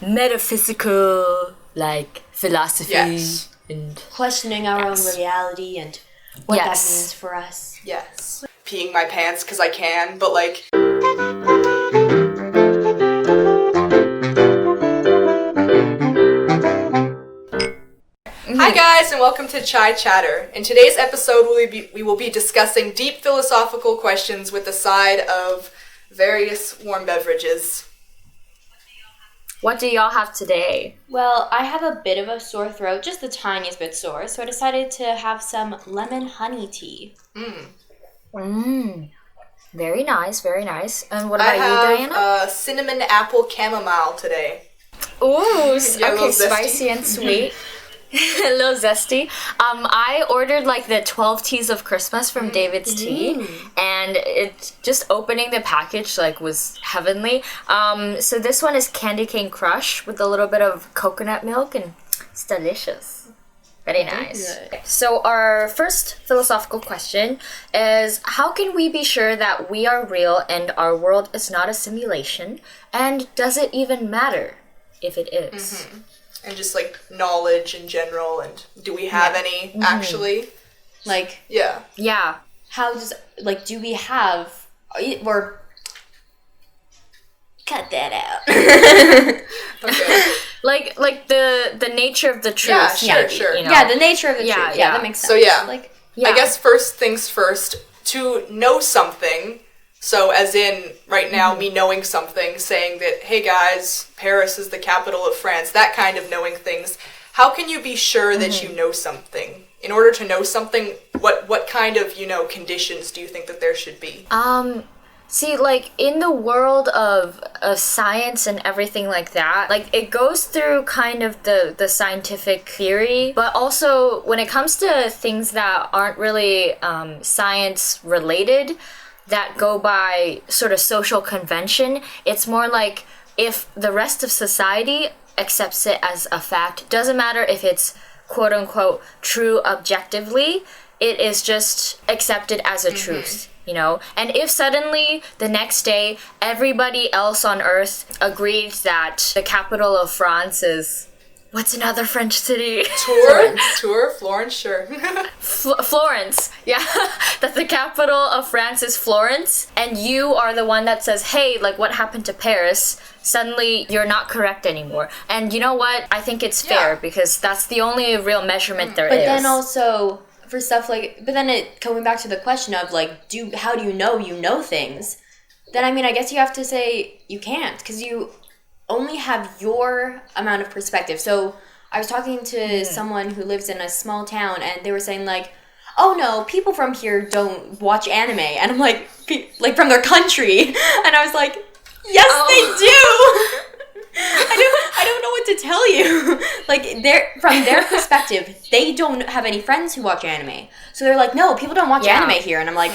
metaphysical, like, philosophy. Yes. And questioning our own reality and what that means for us. Yes. Peeing my pants because I can, but like... Hi guys, and welcome to Chai Chatter. In today's episode, we will be discussing deep philosophical questions with a side of various warm beverages. what do y'all have today? Well, I have a bit of a sore throat, just the tiniest bit sore, so I decided to have some lemon honey tea. Very nice, very nice. And what about I you, have Diana? cinnamon apple chamomile today. Ooh, Yeah, a little okay, zesty. spicy and sweet. A little zesty. I ordered like the 12 Teas of Christmas from David's Tea, and it just opening the package like was heavenly. So this one is Candy Cane Crush with a little bit of coconut milk, and it's delicious. Very nice. So our first philosophical question is, how can we be sure that we are real and our world is not a simulation? And does it even matter if it is? And just like knowledge in general, and do we have any actually? Like, Yeah. Yeah. how does, like, do we have, or, cut that out. Okay. Like the nature of the truth. Yeah, sure. You know? Yeah, the nature of the Yeah, truth. yeah. That makes sense. So, yeah. Like, Yeah. I guess first things first, to know something, so as in right now me knowing something, saying that, hey guys, Paris is the capital of France, that kind of knowing things, how can you be sure that you know something? In order to know something, what kind of, conditions do you think that there should be? See, like, in the world of science and everything like that, like, it goes through kind of the scientific theory, but also when it comes to things that aren't really science related, that go by sort of social convention, it's more like if the rest of society accepts it as a fact, doesn't matter if it's quote unquote true objectively, it is just accepted as a truth. You know, and if suddenly the next day everybody else on Earth agreed that the capital of France is, what's another French city? Florence, sure. Florence, yeah, that the capital of France is Florence, and you are the one that says, hey, like, what happened to Paris? Suddenly you're not correct anymore. And you know what? I think it's fair because that's the only real measurement there is. but then also, for stuff like, but then coming back to the question of like, how do you know things? Then I mean, I guess you have to say you can't, because you only have your amount of perspective. So I was talking to someone who lives in a small town, and they were saying like, oh no, people from here don't watch anime, and I'm like from their country, and I was like, yes, they do. I don't know what to tell you. Like, from their perspective, they don't have any friends who watch anime. So they're like, no, people don't watch anime here. And I'm like,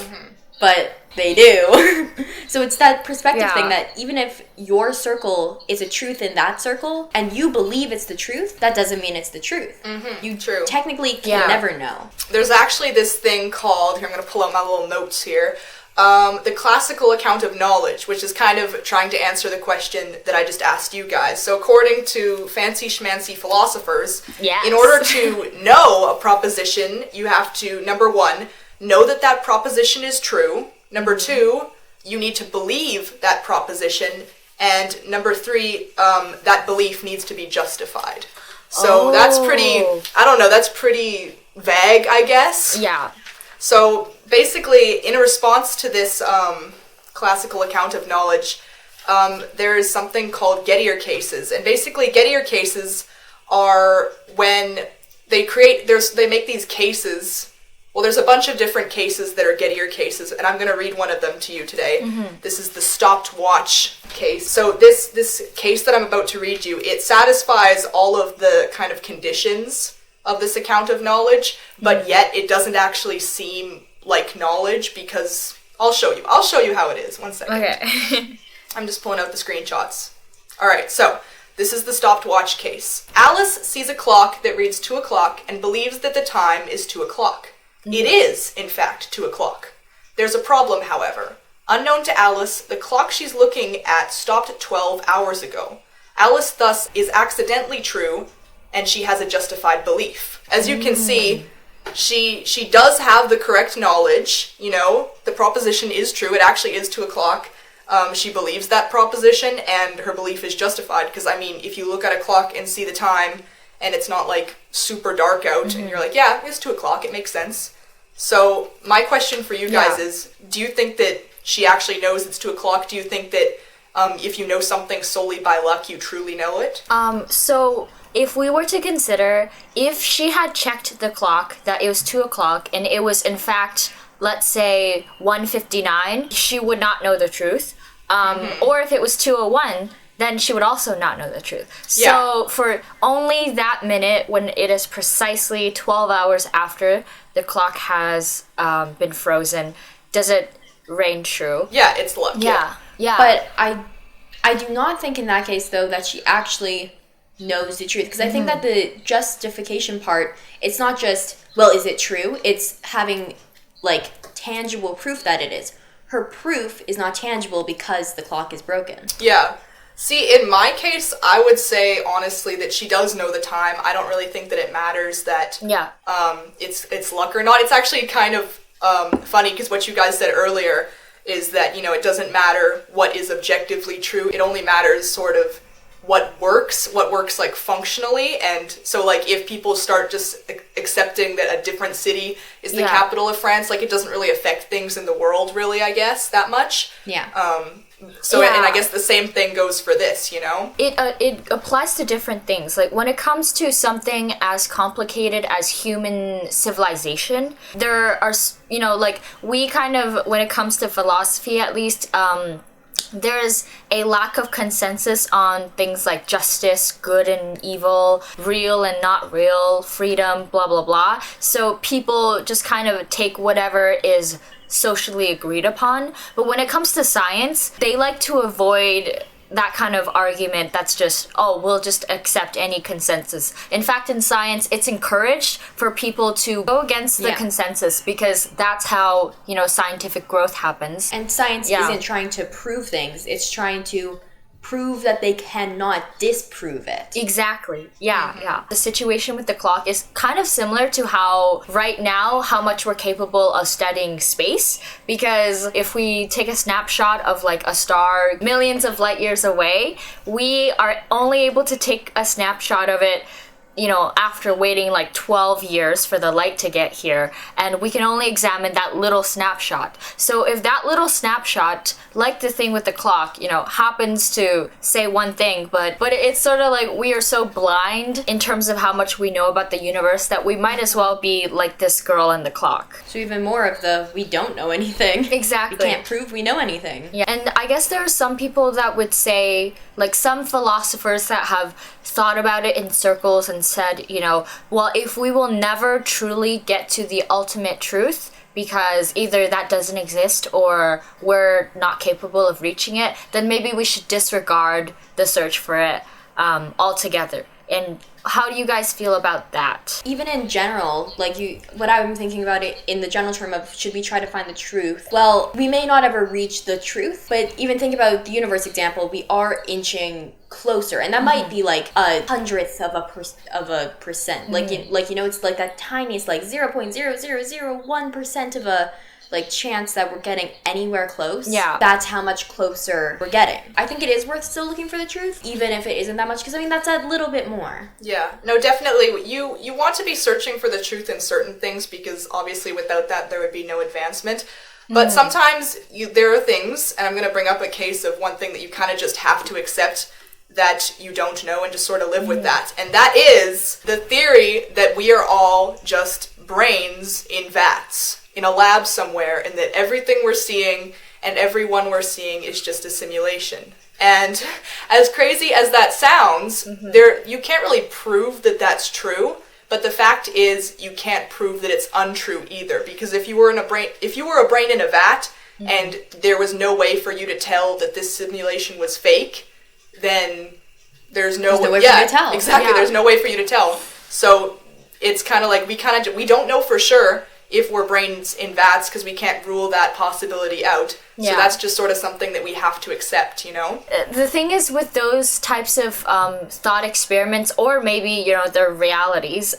but they do. So it's that perspective thing that even if your circle is a truth in that circle, and you believe it's the truth, that doesn't mean it's the truth. You technically can never know. There's actually this thing called, here I'm going to pull out my little notes here, the classical account of knowledge, which is kind of trying to answer the question that I just asked you guys. So according to fancy schmancy philosophers, in order to know a proposition, you have to, number one, know that that proposition is true. Number two, you need to believe that proposition. And number three, that belief needs to be justified. So that's pretty vague, I guess. Yeah. So basically, in response to this classical account of knowledge, there is something called Gettier cases. And basically, Gettier cases are when they make these cases. Well, there's a bunch of different cases that are Gettier cases, and I'm going to read one of them to you today. This is the stopped watch case. So this case that I'm about to read you, it satisfies all of the kind of conditions of this account of knowledge, but yet it doesn't actually seem like knowledge, because I'll show you how it is. 1 second. Okay. I'm just pulling out the screenshots. Alright, so this is the stopped watch case. Alice sees a clock that reads 2 o'clock and believes that the time is 2 o'clock. It is, in fact, 2 o'clock. There's a problem, however. Unknown to Alice, the clock she's looking at stopped 12 hours ago. Alice thus is accidentally true, and she has a justified belief. As you can see, she does have the correct knowledge, you know, the proposition is true, it actually is 2 o'clock. She believes that proposition, and her belief is justified, because, I mean, if you look at a clock and see the time, and it's not, like, super dark out, and you're like, yeah, it's 2 o'clock, it makes sense. So, my question for you guys is, do you think that she actually knows it's 2 o'clock? Do you think that if you know something solely by luck, you truly know it? So if we were to consider, if she had checked the clock that it was 2 o'clock and it was in fact, let's say 1:59, she would not know the truth. Or if it was 2:01, then she would also not know the truth. Yeah. So for only that minute, when it is precisely 12 hours after the clock has been frozen, does it reign true? Yeah, it's luck. Yeah. Yeah. But I do not think in that case, though, that she actually knows the truth. Because I think that the justification part, it's not just, well, is it true? It's having, like, tangible proof that it is. Her proof is not tangible because the clock is broken. Yeah. See, in my case, I would say, honestly, that she does know the time. I don't really think that it matters that it's luck or not. It's actually kind of funny, because what you guys said earlier is that, you know, it doesn't matter what is objectively true. It only matters sort of what works like functionally. And so, like, if people start just accepting that a different city is the capital of France, like, it doesn't really affect things in the world, really, I guess, that much. Yeah. And I guess the same thing goes for this, you know? It applies to different things. Like, when it comes to something as complicated as human civilization, there are, you know, like, we kind of, when it comes to philosophy at least, there's a lack of consensus on things like justice, good and evil, real and not real, freedom, blah, blah, blah. So people just kind of take whatever is socially agreed upon. But when it comes to science, they like to avoid that kind of argument that's just, oh, we'll just accept any consensus. In fact, in science, it's encouraged for people to go against the consensus, because that's how, you know, scientific growth happens. And science isn't trying to prove things. It's trying to prove that they cannot disprove it. Exactly. Yeah. The situation with the clock is kind of similar to how right now, how much we're capable of studying space, because if we take a snapshot of like a star millions of light years away, we are only able to take a snapshot of it, you know, after waiting like 12 years for the light to get here, and we can only examine that little snapshot. So if that little snapshot, like the thing with the clock, you know, happens to say one thing, but it's sort of like we are so blind in terms of how much we know about the universe that we might as well be like this girl in the clock. So even more of the, we don't know anything. Exactly. We can't prove we know anything. Yeah, and I guess there are some people that would say, like some philosophers that have thought about it in circles and said, you know, well, if we will never truly get to the ultimate truth, because either that doesn't exist or we're not capable of reaching it, then maybe we should disregard the search for it altogether. And how do you guys feel about that? Even in general, like what I'm thinking about it in the general term of, should we try to find the truth? Well, we may not ever reach the truth, but even think about the universe example, we are inching closer, and that might be like 1/100th of a percent. Like you know, it's like that tiniest, like 0.0001% of a like chance that we're getting anywhere close. Yeah. That's how much closer we're getting. I think it is worth still looking for the truth, even if it isn't that much, because I mean, that's a little bit more. Yeah. No, definitely. You want to be searching for the truth in certain things, because obviously without that there would be no advancement. But sometimes there are things, and I'm going to bring up a case of one thing that you kind of just have to accept that you don't know and just sort of live with that. And that is the theory that we are all just brains in vats in a lab somewhere, and that everything we're seeing and everyone we're seeing is just a simulation. And as crazy as that sounds, you can't really prove that that's true, but the fact is you can't prove that it's untrue either, because if you were a brain in a vat and there was no way for you to tell that this simulation was fake, then there's no way for you to tell. Exactly, yeah. There's no way for you to tell. So it's kind of like we don't know for sure if we're brains in vats, because we can't rule that possibility out. So Yeah. that's just sort of something that we have to accept, you know? The thing is with those types of thought experiments, or maybe their realities,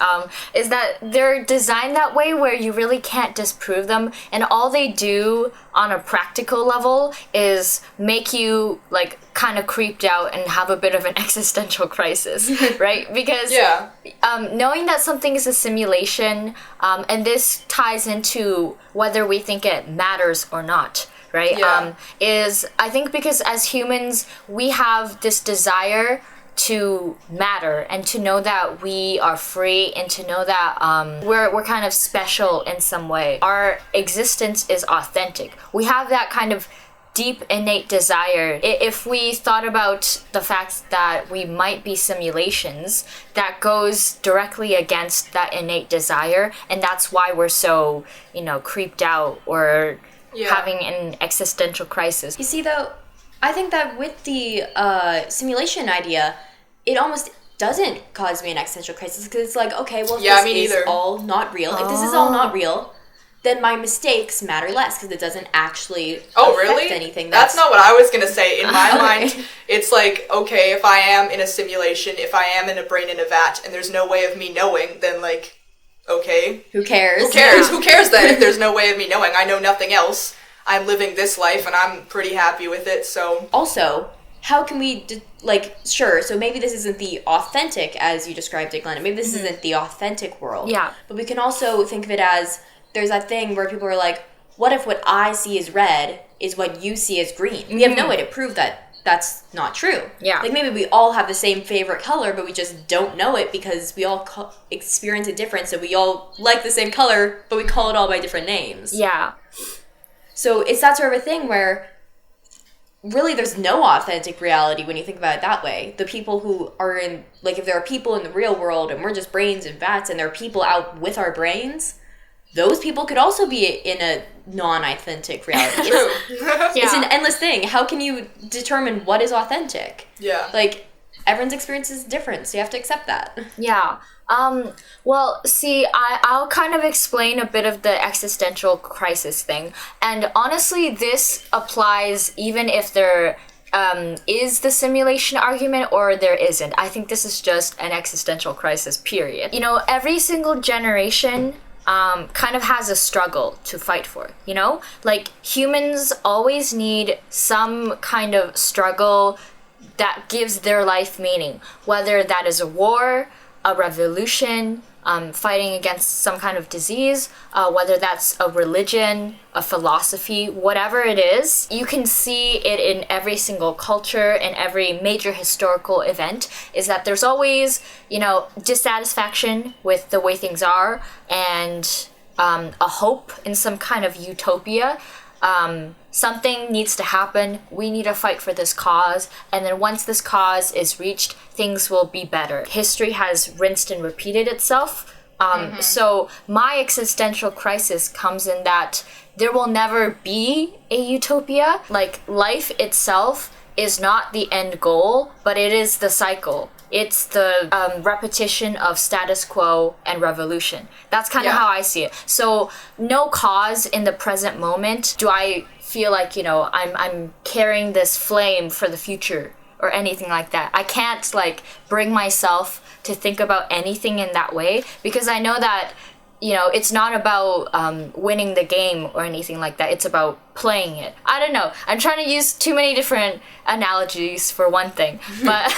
is that they're designed that way where you really can't disprove them, and all they do on a practical level is make you like kind of creeped out and have a bit of an existential crisis, right? Because Yeah. knowing that something is a simulation, and this ties into whether we think it matters or not, right? Yeah. Is I think because as humans, we have this desire to matter and to know that we are free and to know that we're kind of special in some way. Our existence is authentic. We have that kind of deep innate desire. If we thought about the fact that we might be simulations, that goes directly against that innate desire, and that's why we're so creeped out or having an existential crisis. You see, though, I think that with the simulation idea, it almost doesn't cause me an existential crisis, because it's like, okay, well, if this is all not real, if this is all not real, then my mistakes matter less, because it doesn't actually affect anything. That's not what I was going to say. In my mind, it's like, okay, if I am in a simulation, if I am in a brain in a vat, and there's no way of me knowing, then like, okay. Who cares? Who cares? Who cares then if there's no way of me knowing? I know nothing else. I'm living this life, and I'm pretty happy with it, so... Also, how can we, sure, so maybe this isn't the authentic, as you described it, Glenna. Maybe this isn't the authentic world. Yeah. But we can also think of it as, there's that thing where people are like, what if what I see as red is what you see as green? We have no way to prove that that's not true. Yeah. Like, maybe we all have the same favorite color, but we just don't know it because we all experience it different, so we all like the same color, but we call it all by different names. Yeah. So it's that sort of a thing where really there's no authentic reality when you think about it that way. The people who are in, like, if there are people in the real world and we're just brains and vats and there are people out with our brains, those people could also be in a non-authentic reality. It's an endless thing. How can you determine what is authentic? Yeah. Like, everyone's experience is different, so you have to accept that. Yeah. Well, see, I'll kind of explain a bit of the existential crisis thing. And honestly, this applies even if there is the simulation argument or there isn't. I think this is just an existential crisis, period. Every single generation kind of has a struggle to fight for, Like, humans always need some kind of struggle that gives their life meaning, whether that is a war, a revolution, fighting against some kind of disease, whether that's a religion, a philosophy, whatever it is. You can see it in every single culture and every major historical event, is that there's always, dissatisfaction with the way things are and a hope in some kind of utopia. Something needs to happen. We need to fight for this cause. And then once this cause is reached, things will be better. History has rinsed and repeated itself. So my existential crisis comes in that there will never be a utopia. Like, life itself is not the end goal, but it is the cycle. It's the repetition of status quo and revolution. That's kind of how I see it. So no cause in the present moment do I feel like, I'm carrying this flame for the future or anything like that. I can't bring myself to think about anything in that way, because I know that it's not about winning the game or anything like that. It's about playing it. I don't know. I'm trying to use too many different analogies for one thing. But,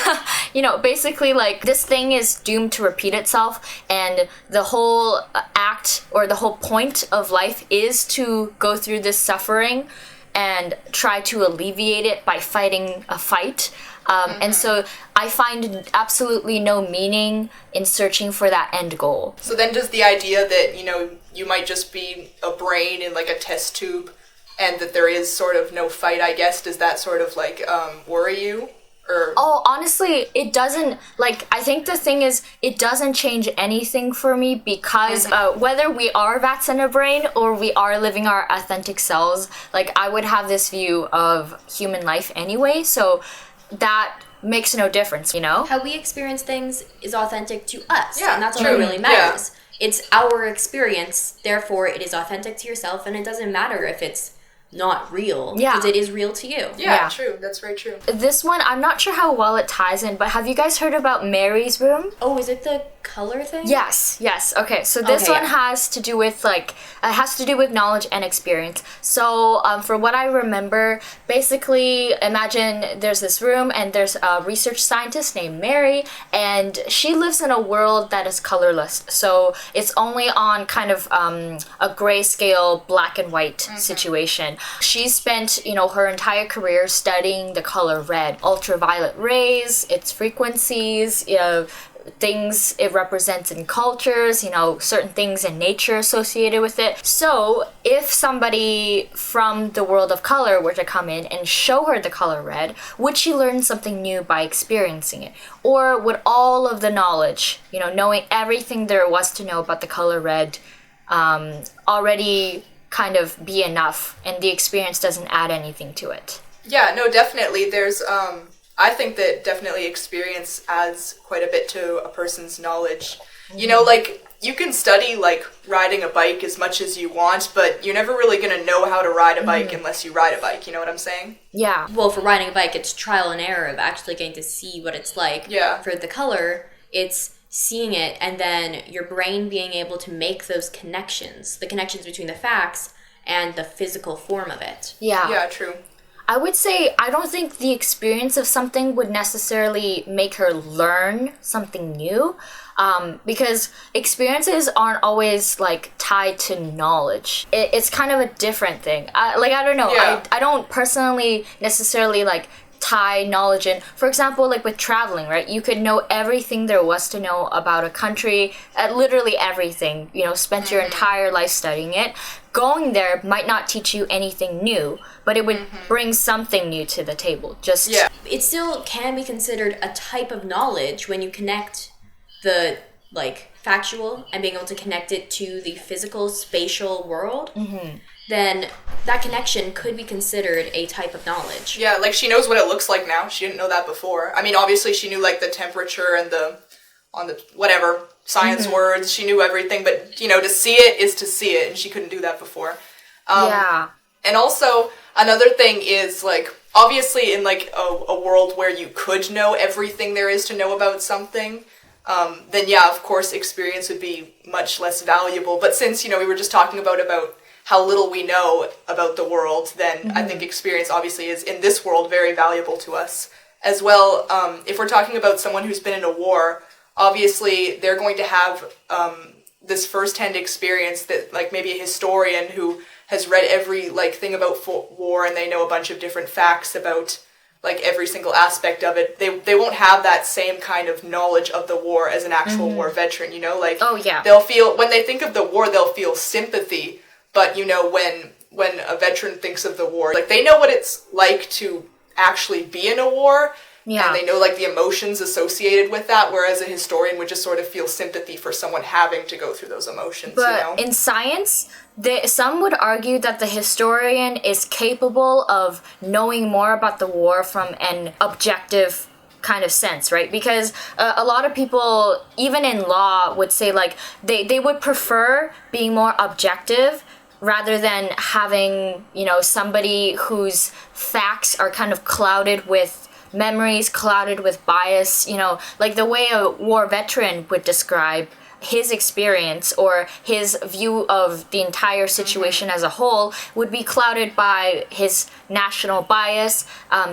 basically, this thing is doomed to repeat itself. And the whole act or the whole point of life is to go through this suffering and try to alleviate it by fighting a fight. And so I find absolutely no meaning in searching for that end goal. So then does the idea that, you might just be a brain in a test tube and that there is sort of no fight, I guess, does that sort of worry you? Or... Oh, honestly, it doesn't, I think the thing is, it doesn't change anything for me because whether we are vats in a brain or we are living our authentic selves, I would have this view of human life anyway, so that makes no difference, How we experience things is authentic to us, yeah, and that's all true. that really matters. It's our experience, therefore it is authentic to yourself, and it doesn't matter if it's not real. Yeah. Because it is real to you. Yeah, true. That's very true. This one, I'm not sure how well it ties in, but have you guys heard about Mary's room? Oh, is it the color thing? Yes. Okay, so this Okay, one yeah. has to do with knowledge and experience. So for what I remember, basically imagine there's this room and there's a research scientist named Mary, and she lives in a world that is colorless. So it's only on kind of a grayscale black and white situation. She spent, her entire career studying the color red, ultraviolet rays, its frequencies, things it represents in cultures, certain things in nature associated with it. So if somebody from the world of color were to come in and show her the color red, would she learn something new by experiencing it? Or would all of the knowledge, knowing everything there was to know about the color red, already kind of be enough and the experience doesn't add anything to it? Yeah, no, definitely. There's, I think that definitely experience adds quite a bit to a person's knowledge. You can study, riding a bike as much as you want, but you're never really going to know how to ride a bike unless you ride a bike, you know what I'm saying? Yeah. Well, for riding a bike, it's trial and error of actually getting to see what it's like. Yeah. For the color, it's seeing it and then your brain being able to make those connections, the connections between the facts and the physical form of it. Yeah. Yeah, true. I would say I don't think the experience of something would necessarily make her learn something new, because experiences aren't always tied to knowledge. It's kind of a different thing. I don't know. Yeah. I don't personally necessarily tie knowledge in. For example, with traveling, right? You could know everything there was to know about a country, literally everything, spent your entire life studying it. Going there might not teach you anything new, but it would bring something new to the table. Yeah. It still can be considered a type of knowledge when you connect the factual and being able to connect it to the physical spatial world. Then that connection could be considered a type of knowledge. Yeah, she knows what it looks like now. She didn't know that before. I mean, obviously she knew the temperature and on the whatever science words. She knew everything, but to see it is to see it, and she couldn't do that before. Yeah. And also another thing is obviously in a world where you could know everything there is to know about something, then yeah, of course experience would be much less valuable. But since we were just talking about how little we know about the world, then I think experience obviously is in this world very valuable to us as well. If we're talking about someone who's been in a war, obviously they're going to have this first-hand experience that maybe a historian who has read every thing about war and they know a bunch of different facts about every single aspect of it. They won't have that same kind of knowledge of the war as an actual war veteran, Oh, yeah. They'll feel, when they think of the war, they'll feel sympathy. But, when a veteran thinks of the war, they know what it's like to actually be in a war. Yeah. And they know, the emotions associated with that, whereas a historian would just sort of feel sympathy for someone having to go through those emotions, But in science, some would argue that the historian is capable of knowing more about the war from an objective kind of sense, right? Because a lot of people, even in law, would say they would prefer being more objective rather than having somebody whose facts are kind of clouded with memories, clouded with bias, the way a war veteran would describe his experience or his view of the entire situation as a whole would be clouded by his national bias,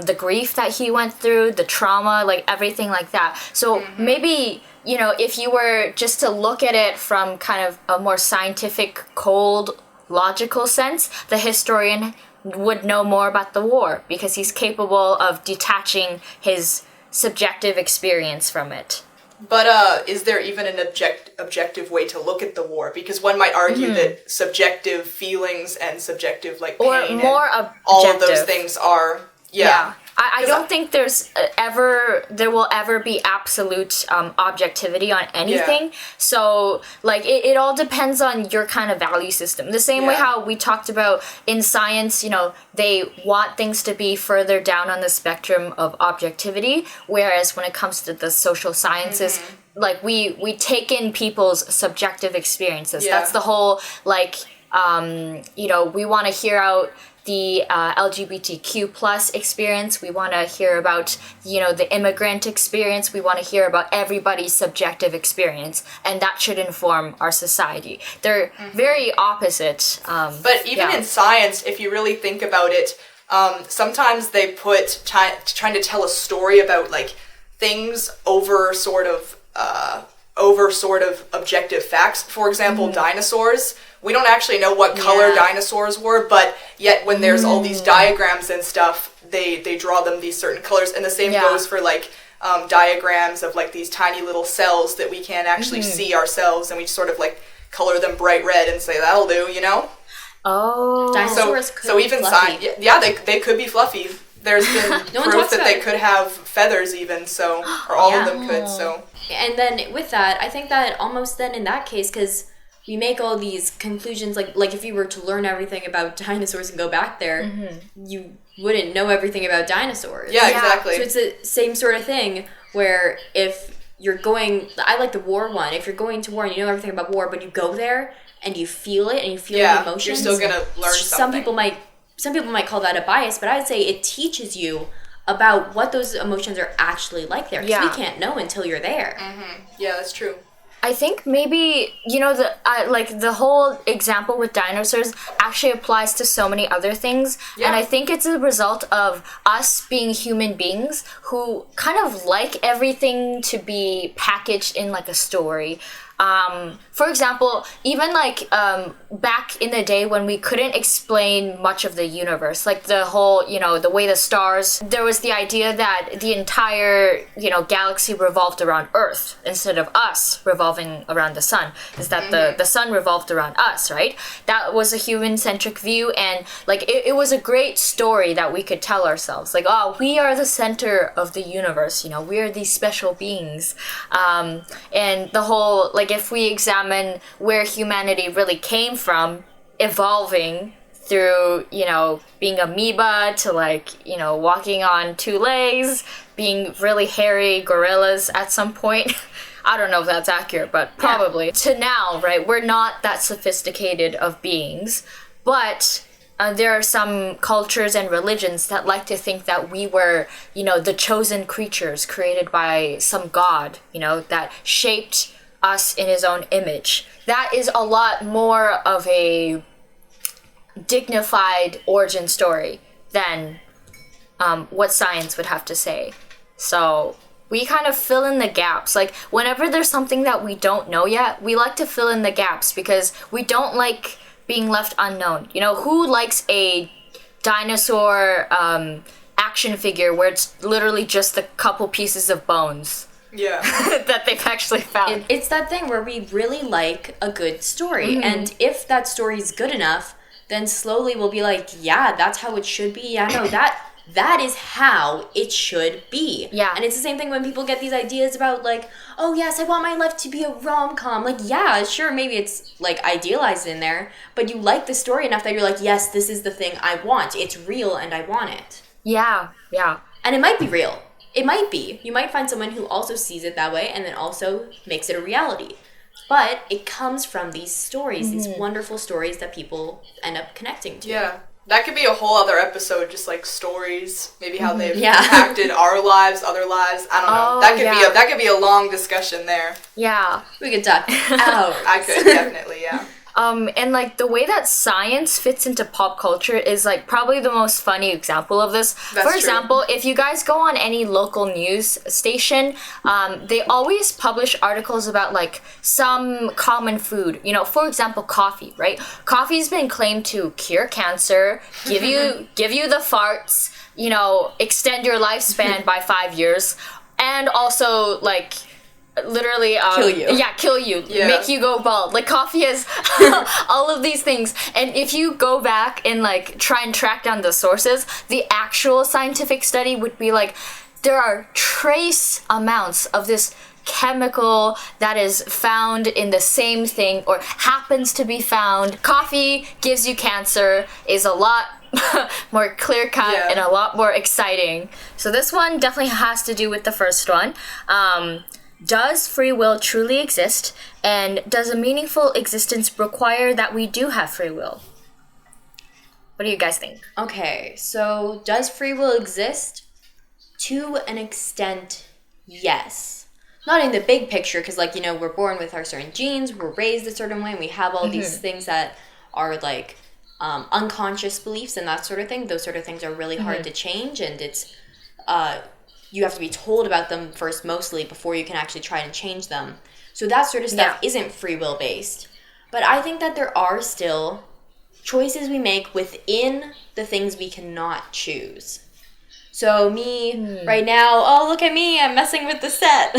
the grief that he went through, the trauma, everything like that. So maybe, if you were just to look at it from kind of a more scientific, cold, logical sense, the historian would know more about the war because he's capable of detaching his subjective experience from it. But is there even an objective way to look at the war? Because one might argue that subjective feelings and subjective pain or more and objective. all of those things are I don't think there will ever be absolute objectivity on anything. Yeah. So it all depends on your kind of value system. The same way how we talked about in science, they want things to be further down on the spectrum of objectivity, whereas when it comes to the social sciences, we take in people's subjective experiences. Yeah. That's the whole we want to hear out the LGBTQ plus experience. We want to hear about, the immigrant experience. We want to hear about everybody's subjective experience, and that should inform our society. They're very opposite. But even in science, if you really think about it, sometimes they put trying to tell a story about like things over sort of objective facts. For example, dinosaurs. We don't actually know what color dinosaurs were, but yet when there's all these diagrams and stuff, they draw them these certain colors. And the same goes for like diagrams of like these tiny little cells that we can't actually see ourselves, and we sort of like color them bright red and say that'll do, Oh. Dinosaurs could so be even fluffy. They could be fluffy. There's been proof that they could have feathers even, so, or all of them could, so. And then with that, I think that almost then in that case, because we make all these conclusions, like if you were to learn everything about dinosaurs and go back there, you wouldn't know everything about dinosaurs. Yeah, exactly. So it's the same sort of thing where if you're going, I like the war one, if you're going to war and you know everything about war, but you go there and you feel it and you feel the emotions. You're still gonna learn something. Some people might call that a bias, but I'd say it teaches you about what those emotions are actually like there. Because we can't know until you're there. Yeah, that's true. I think maybe, the whole example with dinosaurs actually applies to so many other things. Yeah. And I think it's a result of us being human beings who kind of like everything to be packaged in like a story. For example, even back in the day when we couldn't explain much of the universe, like the whole, the way the stars, there was the idea that the entire, galaxy revolved around Earth instead of us revolving around the sun, is that the sun revolved around us, right? That was a human-centric view, and it was a great story that we could tell ourselves. Like, oh, we are the center of the universe, we are these special beings. And the whole, if we examine where humanity really came from, evolving through, being amoeba to walking on two legs, being really hairy gorillas at some point. I don't know if that's accurate, but probably. To now, right, we're not that sophisticated of beings, but there are some cultures and religions that like to think that we were, the chosen creatures created by some god, that shaped us in his own image. That is a lot more of a dignified origin story than what science would have to say. So we kind of fill in the gaps. Like, whenever there's something that we don't know yet, we like to fill in the gaps because we don't like being left unknown. Who likes a dinosaur action figure where it's literally just a couple pieces of bones? Yeah. That they've actually found. It's that thing where we really like a good story. And if that story is good enough, then slowly we'll be like, yeah, that's how it should be. Yeah, no, that is how it should be. Yeah. And it's the same thing when people get these ideas about oh yes, I want my life to be a rom-com. Yeah, sure, maybe it's idealized in there, but you like the story enough that you're like, yes, this is the thing I want. It's real and I want it. Yeah. And it might be real. It might be. You might find someone who also sees it that way and then also makes it a reality. But it comes from these stories, these wonderful stories that people end up connecting to. Yeah. That could be a whole other episode, just stories, maybe how they've impacted our lives, other lives. I don't know. That could be a long discussion there. Yeah. We could talk hours. I could, definitely, yeah. And the way that science fits into pop culture is probably the most funny example of this. For example, if you guys go on any local news station, they always publish articles about some common food. For example, coffee, right? Coffee's been claimed to cure cancer, give you the farts, extend your lifespan by 5 years, and also literally kill you, make you go bald. Coffee has all of these things, and if you go back and try and track down the sources, the actual scientific study would be there are trace amounts of this chemical that is found in the same thing or happens to be found. Coffee gives you cancer is a lot more clear-cut and a lot more exciting. So this one definitely has to do with the first one. Does free will truly exist, and does a meaningful existence require that we do have free will? What do you guys think? Okay, so does free will exist? To an extent, yes. Not in the big picture, because, like, you know, we're born with our certain genes, we're raised a certain way, and we have all these things that are, like, unconscious beliefs and that sort of thing. Those sort of things are really hard to change, and it's, you have to be told about them first, mostly, before you can actually try and change them. So that sort of stuff isn't free will based. But I think that there are still choices we make within the things we cannot choose. So me, right now, oh, look at me, I'm messing with the set.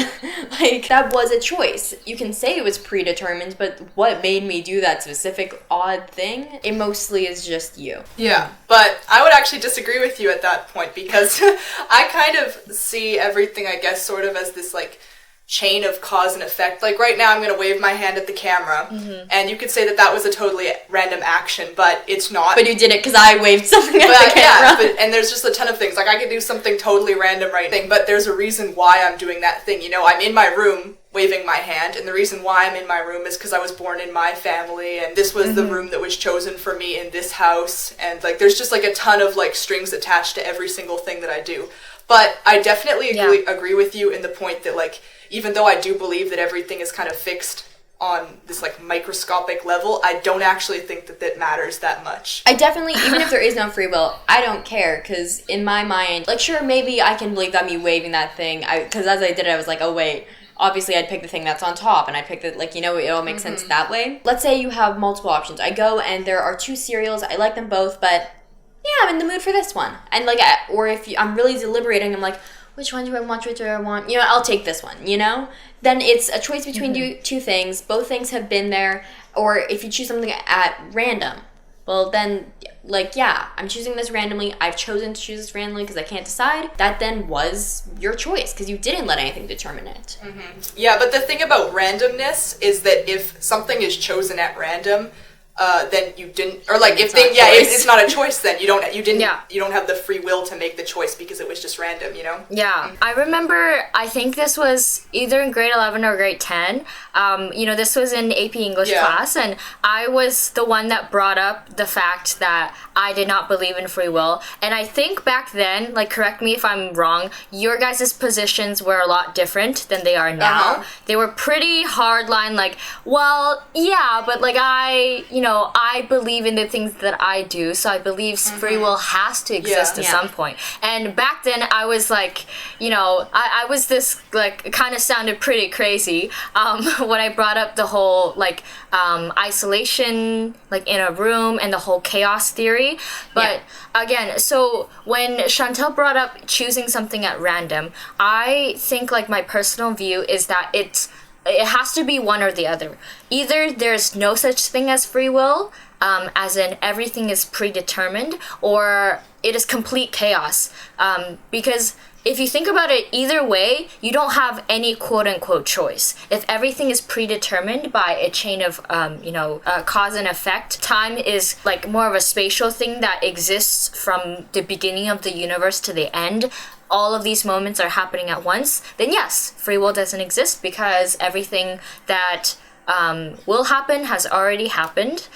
Like, that was a choice. You can say it was predetermined, but what made me do that specific odd thing, it mostly is just you. Yeah, but I would actually disagree with you at that point, because I kind of see everything, I guess, sort of as this, like, chain of cause and effect. Like, right now I'm going to wave my hand at the camera, and you could say that that was a totally random action, but it's not. But you did it because I waved something at the camera. Yeah, and there's just a ton of things. Like, I could do something totally random right now, but there's a reason why I'm doing that thing. You know, I'm in my room waving my hand, and the reason why I'm in my room is because I was born in my family, and this was the room that was chosen for me in this house, and, like, there's just, like, a ton of, like, strings attached to every single thing that I do. But I definitely agree with you in the point that, like, even though I do believe that everything is kind of fixed on this, like, microscopic level, I don't actually think that that matters that much. I definitely, even if there is no free will, I don't care, because in my mind, like, sure, maybe I can believe that me waving that thing, because as I did it, I was like, oh, wait, obviously I'd pick the thing that's on top, and I picked it, like, you know, it all makes sense that way. Let's say you have multiple options. I go, and there are 2 cereals, I like them both, but, yeah, I'm in the mood for this one. And, like, or if I'm really deliberating, I'm like, which one do I want, which do I want? You know, I'll take this one, you know? Then it's a choice between 2 things. Both things have been there. Or if you choose something at random, well, then, like, yeah, I'm choosing this randomly. I've chosen to choose this randomly because I can't decide. That then was your choice because you didn't let anything determine it. Yeah, but the thing about randomness is that if something is chosen at random, then you didn't, or like if it's not a choice, then you don't have the free will to make the choice because it was just random, you know? Yeah. I remember, I think this was either in grade 11 or grade 10. You know, this was in AP English class, and I was the one that brought up the fact that I did not believe in free will. And I think back then, like, correct me if I'm wrong, your guys' positions were a lot different than they are now. They were pretty hardline, like, well, yeah, but, like, I believe in the things that I do, so I believe free will has to exist at some point. And back then, I was like, you know, I was this, like, kind of sounded pretty crazy when I brought up the whole, like, isolation, like, in a room and the whole chaos theory. But again, so when Chantel brought up choosing something at random, I think, like, my personal view is that it has to be one or the other. Either there's no such thing as free will, as in everything is predetermined, or it is complete chaos. Because if you think about it either way, you don't have any quote-unquote choice. If everything is predetermined by a chain of, cause and effect, time is like more of a spatial thing that exists from the beginning of the universe to the end. All of these moments are happening at once, then yes, free will doesn't exist because everything that will happen has already happened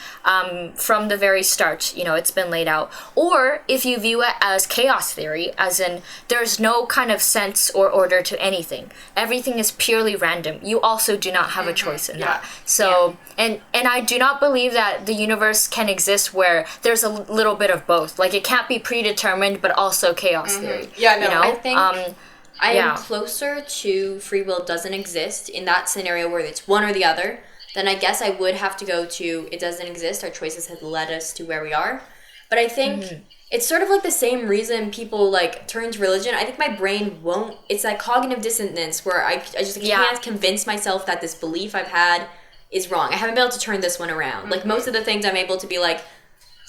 from the very start. You know, it's been laid out. Or if you view it as chaos theory, as in there's no kind of sense or order to anything. Everything is purely random. You also do not have a choice in that. So, and I do not believe that the universe can exist where there's a little bit of both. Like, it can't be predetermined, but also chaos theory. Yeah, no, you know? I think I am closer to free will doesn't exist in that scenario where it's one or the other. Then I guess I would have to go to it doesn't exist. Our choices have led us to where we are. But I think it's sort of like the same reason people, like, turn to religion. I think my brain won't. It's like cognitive dissonance where I just can't convince myself that this belief I've had is wrong. I haven't been able to turn this one around. Like, most of the things I'm able to be like,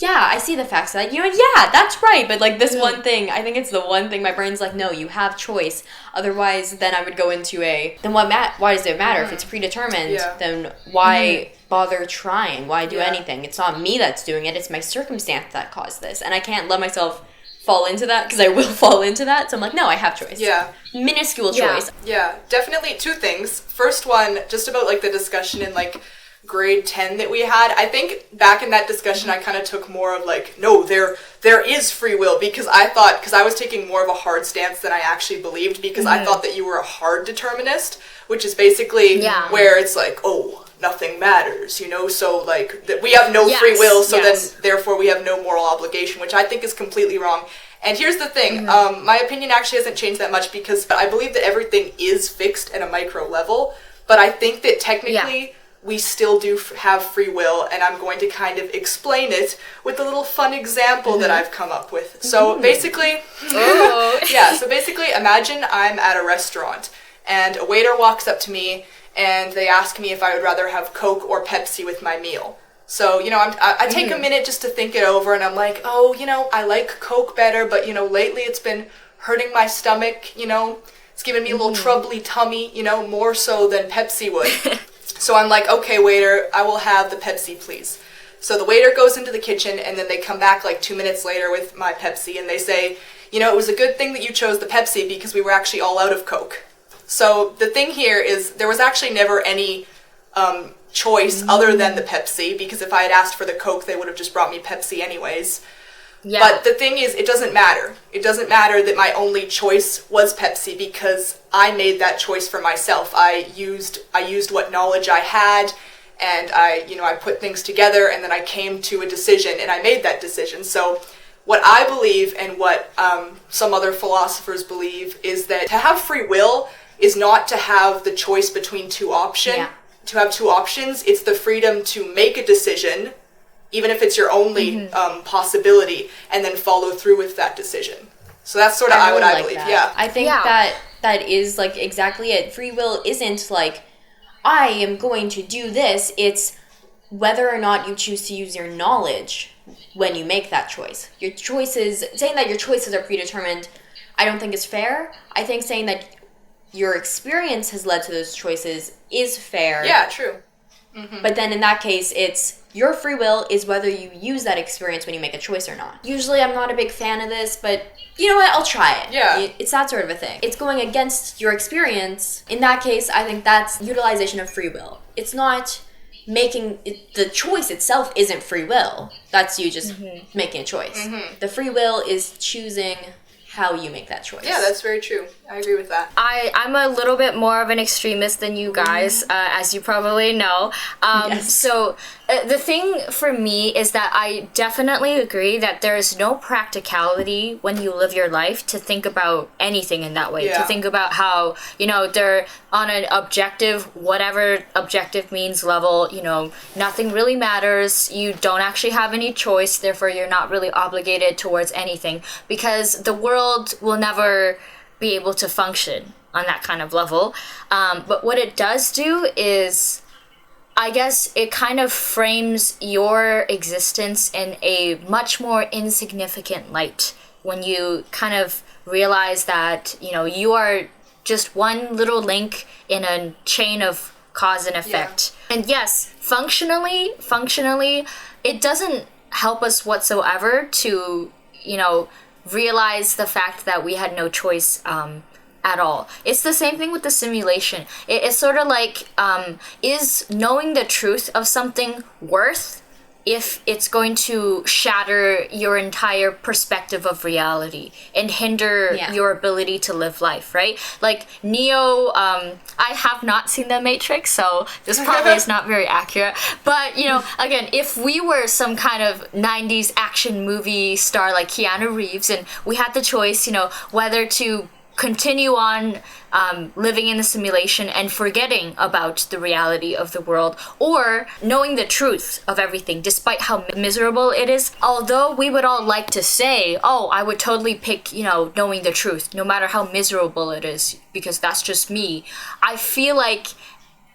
yeah, I see the facts of that. You know, yeah, that's right. But, like, this one thing, I think it's the one thing my brain's like, no, you have choice. Otherwise, then I would go into then why does it matter? If it's predetermined, then why bother trying? Why do anything? It's not me that's doing it. It's my circumstance that caused this. And I can't let myself fall into that because I will fall into that. So I'm like, no, I have choice. Yeah. Minuscule choice. Yeah, definitely 2 things. First one, just about, like, the discussion in, like, grade 10 that we had. I think back in that discussion, I kind of took more of like, no, there is free will, because I was taking more of a hard stance than I actually believed, because I thought that you were a hard determinist, which is basically where it's like, oh, nothing matters, you know, so like we have no free will, so then therefore we have no moral obligation, which I think is completely wrong. And here's the thing, my opinion actually hasn't changed that much, because I believe that everything is fixed at a micro level, but I think that technically we still do have free will, and I'm going to kind of explain it with a little fun example that I've come up with. So basically, so basically imagine I'm at a restaurant, and a waiter walks up to me, and they ask me if I would rather have Coke or Pepsi with my meal. So, you know, I take a minute just to think it over, and I'm like, oh, you know, I like Coke better, but, you know, lately it's been hurting my stomach, you know, it's giving me a little troubly tummy, you know, more so than Pepsi would. So I'm like, okay, waiter, I will have the Pepsi, please. So the waiter goes into the kitchen, and then they come back like 2 minutes later with my Pepsi, and they say, you know, it was a good thing that you chose the Pepsi, because we were actually all out of Coke. So the thing here is there was actually never any choice other than the Pepsi, because if I had asked for the Coke, they would have just brought me Pepsi anyways. Yeah. But the thing is, it doesn't matter. It doesn't matter that my only choice was Pepsi, because I made that choice for myself. I used what knowledge I had, and I put things together, and then I came to a decision, and I made that decision. So what I believe, and what some other philosophers believe, is that to have free will is not to have the choice between two options. Yeah. To have two options, it's the freedom to make a decision, even if it's your only possibility, and then follow through with that decision. So that's sort of what I believe. That. Yeah, I think that is like exactly it. Free will isn't like, I am going to do this. It's whether or not you choose to use your knowledge when you make that choice. Your choices, saying that your choices are predetermined, I don't think is fair. I think saying that your experience has led to those choices is fair. Yeah, true. But then in that case, it's your free will is whether you use that experience when you make a choice or not. Usually I'm not a big fan of this, but you know what? I'll try it. Yeah. It's that sort of a thing. It's going against your experience. In that case, I think that's utilization of free will. It's not making the choice itself isn't free will. That's you just making a choice. The free will is choosing how you make that choice. Yeah, that's very true. I agree with that. I'm a little bit more of an extremist than you guys, as you probably know. Yes. So the thing for me is that I definitely agree that there is no practicality when you live your life to think about anything in that way. Yeah. To think about how, you know, they're on an objective, whatever objective means level, you know, nothing really matters. You don't actually have any choice, therefore you're not really obligated towards anything, because the world will never be able to function on that kind of level. But what it does do is, I guess it kind of frames your existence in a much more insignificant light when you kind of realize that, you know, you are just one little link in a chain of cause and effect. Yeah. And yes, functionally, it doesn't help us whatsoever to, you know, realize the fact that we had no choice at all. It's the same thing with the simulation. It's sort of like, is knowing the truth of something worth if it's going to shatter your entire perspective of reality and hinder your ability to live life, right? Like Neo, I have not seen The Matrix, so this probably is not very accurate. But, you know, again, if we were some kind of 90s action movie star like Keanu Reeves, and we had the choice, you know, whether to continue on living in the simulation and forgetting about the reality of the world, or knowing the truth of everything despite how miserable it is. Although we would all like to say, oh, I would totally pick, you know, knowing the truth no matter how miserable it is, because that's just me. I feel like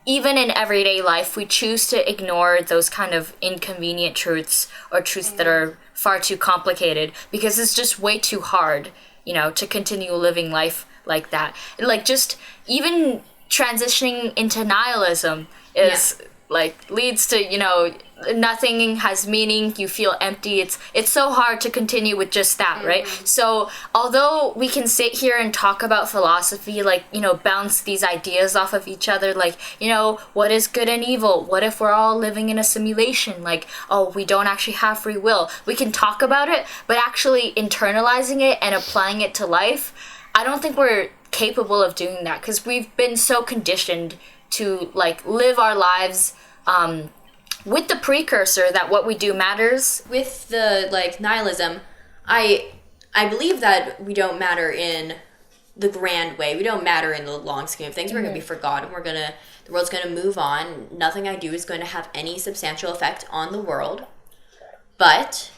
even in everyday life, we choose to ignore those kind of inconvenient truths, or truths that are far too complicated, because it's just way too hard, you know, to continue living life like that. Like, just even transitioning into nihilism is like leads to, you know, nothing has meaning, you feel empty. It's so hard to continue with just that, right? So although we can sit here and talk about philosophy, like, you know, bounce these ideas off of each other, like, you know, what is good and evil? What if we're all living in a simulation? Like, oh, we don't actually have free will. We can talk about it, but actually internalizing it and applying it to life, I don't think we're capable of doing that, because we've been so conditioned to like live our lives with the precursor that what we do matters. With the like nihilism, I believe that we don't matter in the grand way. We don't matter in the long scheme of things. We're going to be forgotten. The world's going to move on. Nothing I do is going to have any substantial effect on the world. But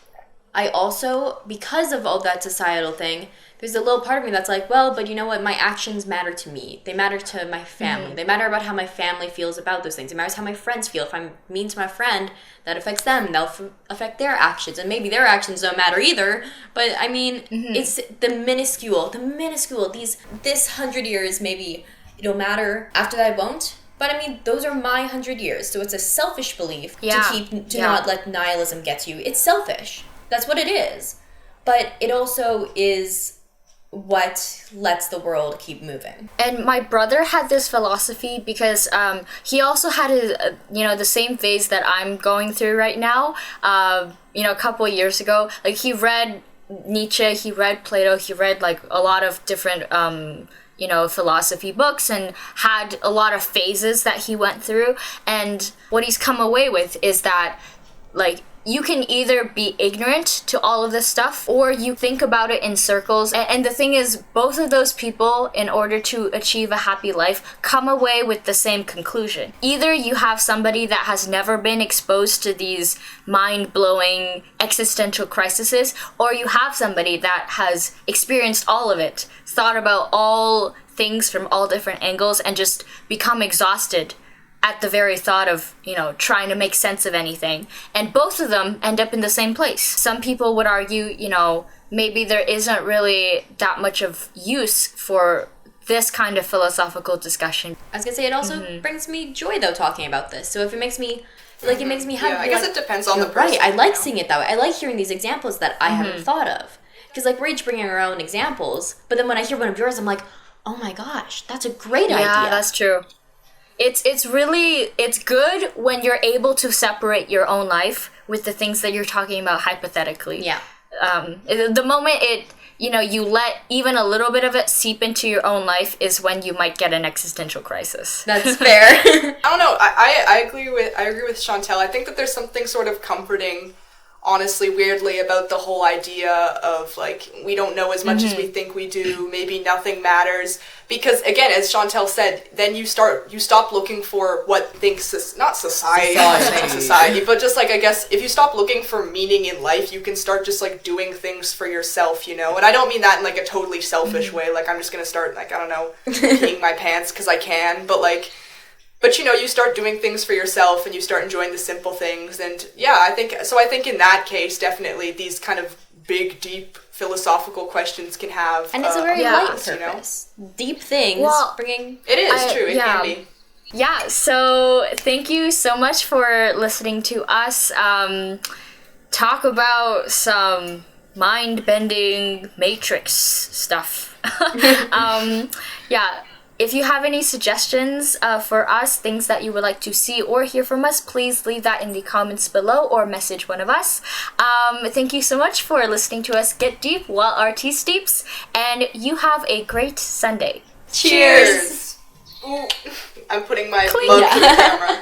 I also, because of all that societal thing, there's a little part of me that's like, well, but you know what? My actions matter to me. They matter to my family. They matter about how my family feels about those things. It matters how my friends feel. If I'm mean to my friend, that affects them. They'll affect their actions. And maybe their actions don't matter either. But I mean, it's the minuscule, this 100 years, maybe it'll matter. After that, it won't. But I mean, those are my 100 years. So it's a selfish belief to not let nihilism get to you. It's selfish. That's what it is. But it also is what lets the world keep moving. And my brother had this philosophy because he also had the same phase that I'm going through right now. A couple of years ago, like he read Nietzsche, he read Plato, he read like a lot of different philosophy books, and had a lot of phases that he went through. And what he's come away with is that, like, you can either be ignorant to all of this stuff, or you think about it in circles. And the thing is, both of those people, in order to achieve a happy life, come away with the same conclusion. Either you have somebody that has never been exposed to these mind-blowing existential crises, or you have somebody that has experienced all of it, thought about all things from all different angles, and just become exhausted at the very thought of, trying to make sense of anything. And both of them end up in the same place. Some people would argue, maybe there isn't really that much of use for this kind of philosophical discussion. I was gonna say, it also brings me joy, though, talking about this. So if it makes me, it makes me happy. Yeah, I guess it depends on the person. Right, I like seeing it that way. I like hearing these examples that I haven't thought of. Because, we're each bringing our own examples, but then when I hear one of yours, I'm like, oh my gosh, that's a great idea. Yeah, that's true. It's good when you're able to separate your own life with the things that you're talking about hypothetically. Yeah. The moment you let even a little bit of it seep into your own life is when you might get an existential crisis. That's fair. I don't know. I agree with Chantel. I think that there's something sort of comforting, honestly, weirdly, about the whole idea of, like, we don't know as much as we think we do, maybe nothing matters, because, again, as Chantel said, then you stop looking for what thinks, not society, but just, like, I guess, if you stop looking for meaning in life, you can start just, like, doing things for yourself, and I don't mean that in, like, a totally selfish way, like, I'm just gonna start, like, I don't know, peeing my pants because I can, but, like, but, you start doing things for yourself, and you start enjoying the simple things, and yeah, I think in that case, definitely, these kind of big, deep, philosophical questions can have... And it's a very light purpose. Deep things, bringing... It is true, it can be. Yeah, so thank you so much for listening to us talk about some mind-bending Matrix stuff. If you have any suggestions for us, things that you would like to see or hear from us, please leave that in the comments below or message one of us. Thank you so much for listening to us get deep while our tea steeps, and you have a great Sunday. Cheers! Ooh, I'm putting my mug in the camera.